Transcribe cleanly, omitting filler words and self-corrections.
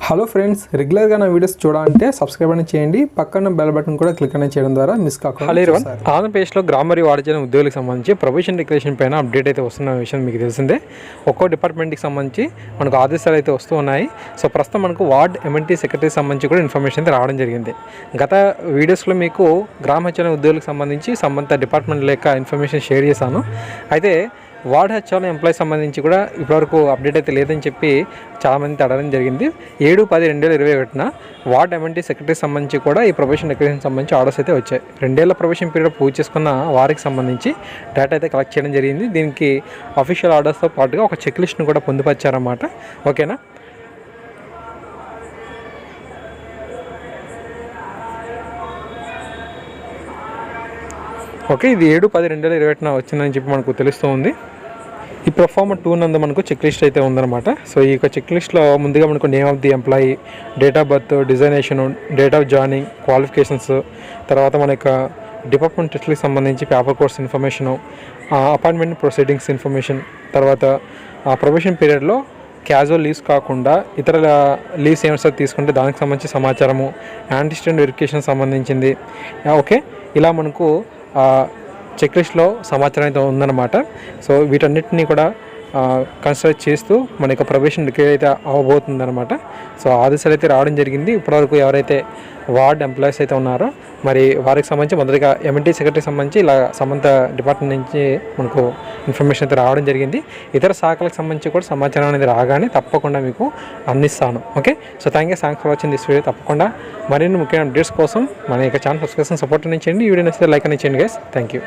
Hello friends, రెగ్యులర్గా నా videos చూడాలంటే సబ్స్క్రైబ్ అని చేయండి. పక్కన బెల్ బటన్ కూడా క్లిక్ అనేది చేయడం ద్వారా మిస్ కాకుండా. హలో ఎవరివన్, ఆంధ్రప్రదేశ్లో గ్రామ మరియు వార్డు ఉద్యోగులకు సంబంధించి ప్రొవిజన్ డిక్లరేషన్ పైన అప్డేట్ అయితే వస్తున్న విషయం మీకు తెలిసిందే. ఒక్కో డిపార్ట్మెంట్కి సంబంధించి మనకు ఆదేశాలు అయితే వస్తూ ఉన్నాయి. సో ప్రస్తుతం మనకు వార్డ్ ఎంఎన్టీ సెక్రటరీకి సంబంధించి కూడా ఇన్ఫర్మేషన్ అయితే రావడం జరిగింది. గత వీడియోస్లో మీకు గ్రామ హెచ్ఆర్ఎం ఉద్యోగులకు సంబంధించి సంబంధిత డిపార్ట్మెంట్ లేక ఇన్ఫర్మేషన్ షేర్ చేశాను. అయితే వార్డ్ హెచ్ఆర్ఎం ఎంప్లాయీస్ సంబంధించి కూడా ఇప్పటివరకు అప్డేట్ అయితే లేదని చెప్పి చాలామంది అడగడం జరిగింది. 7/10/2021 వార్డ్ ఎంఎన్టీ సెక్రటరీ సంబంధించి కూడా ఈ ప్రొబేషన్ డిక్లరేషన్ సంబంధించి ఆర్డర్స్ అయితే వచ్చాయి. 2 ఏళ్ల ప్రొబేషన్ పీరియడ్ పూర్తి చేసుకున్న వారికి సంబంధించి డేటా అయితే కలెక్ట్ చేయడం జరిగింది. దీనికి అఫీషియల్ ఆర్డర్స్తో పాటుగా ఒక చెక్ లిస్ట్ను కూడా పొందుపరిచారన్నమాట. ఓకేనా. ఓకే, ఇది 7/10/2021 వచ్చిందని చెప్పి మనకు తెలుస్తూ ఉంది. ఈ ప్రొఫార్మా 2 నందు మనకు చెక్ లిస్ట్ అయితే ఉందన్నమాట. సో ఈ యొక్క చెక్ లిస్ట్లో ముందుగా మనకు name of the employee, date of birth, designation, date of joining, qualifications, తర్వాత మన యొక్క డిపార్ట్మెంట్ టెస్ట్కి సంబంధించి paper course information, appointment proceedings information, తర్వాత ప్రొబేషన్ పీరియడ్లో క్యాజువల్ లీవ్స్ కాకుండా ఇతర లీవ్స్ ఏమైనా తీసుకుంటే దానికి సంబంధించి సమాచారము, యాంటిస్టెంట్ వెరిఫికేషన్ సంబంధించింది. ఓకే, ఇలా మనకు చెక్ లిస్ట్లో సమాచారం అయితే ఉందన్నమాట. సో వీటన్నిటిని కూడా కన్సిడర్ చేస్తూ మన యొక్క ప్రొబేషన్ డిక్లేర్ అయితే అవ్వబోతుందన్నమాట. సో ఆదేశాలు అయితే రావడం జరిగింది. ఇప్పటివరకు ఎవరైతే వార్డ్ ఎంప్లాయీస్ అయితే ఉన్నారో మరి వారికి సంబంధించి మొదటిగా ఎంఎన్టీ సెక్రటరీకి సంబంధించి ఇలా సంబంధిత డిపార్ట్మెంట్ నుంచి మనకు ఇన్ఫర్మేషన్ అయితే రావడం జరిగింది. ఇతర శాఖలకు సంబంధించి కూడా సమాచారం అనేది రాగానే తప్పకుండా మీకు అందిస్తాను. Okay, so thanks for watching this video. తప్పకుండా మరిన్ని ముఖ్యమైన అప్డేట్స్ కోసం మన యొక్క ఛానల్ సబ్స్క్రిప్షన్ సపోర్ట్ చేయండి. ఈ వీడియో నచ్చితే లైక్ అని చేయండి గైస్. Thank you.